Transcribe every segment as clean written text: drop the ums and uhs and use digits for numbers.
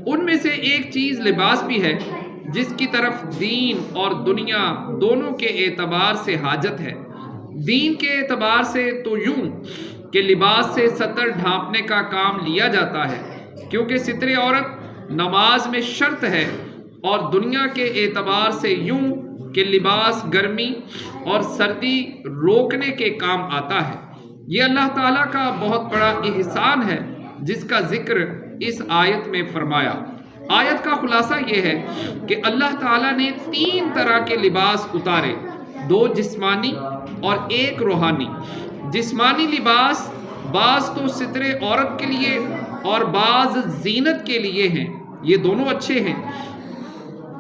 ان میں سے ایک چیز لباس بھی ہے جس کی طرف دین اور دنیا دونوں کے اعتبار سے حاجت ہے۔ دین کے اعتبار سے تو یوں کہ لباس سے ستر ڈھانپنے کا کام لیا جاتا ہے، کیونکہ ستر عورت نماز میں شرط ہے، اور دنیا کے اعتبار سے یوں کہ لباس گرمی اور سردی روکنے کے کام آتا ہے۔ یہ اللہ تعالیٰ کا بہت بڑا احسان ہے جس کا ذکر اس آیت میں فرمایا۔ آیت کا خلاصہ یہ ہے کہ اللہ تعالیٰ نے تین طرح کے لباس اتارے، دو جسمانی اور ایک روحانی۔ جسمانی لباس بعض تو ستر عورت کے لیے اور بعض زینت کے لیے ہیں، یہ دونوں اچھے ہیں،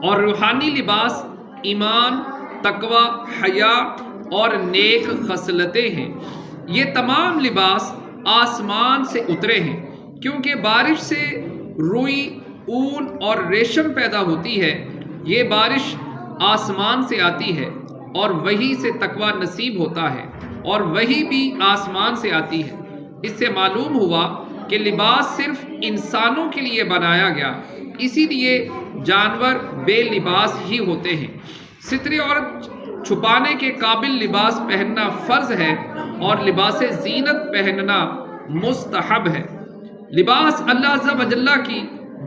اور روحانی لباس ایمان، تقوی، حیا اور نیک خصلتیں ہیں۔ یہ تمام لباس آسمان سے اترے ہیں، کیونکہ بارش سے روئی، اون اور ریشم پیدا ہوتی ہے۔ یہ بارش آسمان سے آتی ہے، اور وہی سے تقوی نصیب ہوتا ہے، اور وہی بھی آسمان سے آتی ہے۔ اس سے معلوم ہوا کہ لباس صرف انسانوں کے لیے بنایا گیا، اسی لیے جانور بے لباس ہی ہوتے ہیں۔ ستر عورت چھپانے کے قابل لباس پہننا فرض ہے، اور لباس زینت پہننا مستحب ہے۔ لباس اللہ عز و جل کی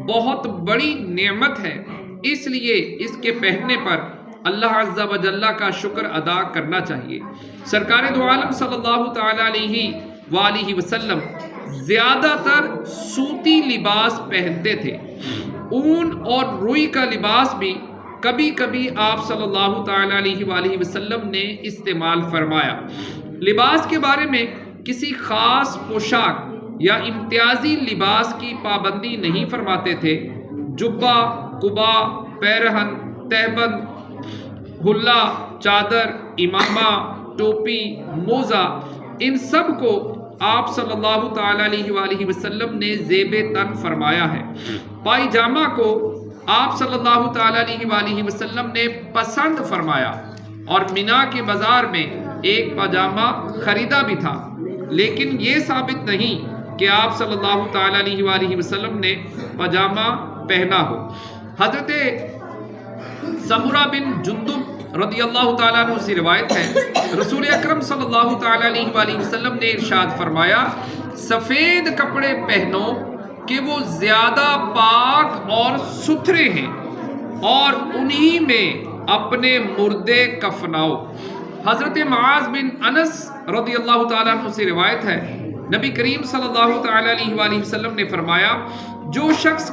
بہت بڑی نعمت ہے، اس لیے اس کے پہننے پر اللہ عز و جل کا شکر ادا کرنا چاہیے۔ سرکار دو عالم صلی اللہ تعالیٰ علیہ وآلہ وسلم زیادہ تر سوتی لباس پہنتے تھے۔ اون اور روئی کا لباس بھی کبھی کبھی آپ صلی اللہ تعالیٰ علیہ وآلہ وسلم نے استعمال فرمایا۔ لباس کے بارے میں کسی خاص پوشاک یا امتیازی لباس کی پابندی نہیں فرماتے تھے۔ جبہ، قبا، پیرہن، تہبند، حلہ، چادر، امامہ، ٹوپی، موزہ، ان سب کو آپ صلی اللہ تعالیٰ علیہ وآلہ وسلم نے زیب تن فرمایا ہے۔ پائجامہ کو آپ صلی اللہ تعالیٰ علیہ وآلہ وسلم نے پسند فرمایا، اور مینا کے بازار میں ایک پاجامہ خریدا بھی تھا، لیکن یہ ثابت نہیں کہ آپ صلی اللہ تعالیٰ علیہ وآلہ وسلم نے پاجامہ پہنا ہو۔ حضرت سمرہ بن جندب رضی اللہ تعالیٰ عنہ سے روایت ہے، رسول اکرم صلی اللہ تعالیٰ علیہ وآلہ وسلم نے ارشاد فرمایا، سفید کپڑے پہنو کہ وہ زیادہ پاک اور ستھرے ہیں، اور انہی میں اپنے مردے کفناؤ۔ حضرت معاذ بن انس رضی اللہ تعالیٰ عنہ سے روایت ہے، نبی کریم صلی اللہ تعالیٰ علیہ وآلہ وسلم نے فرمایا، جو شخص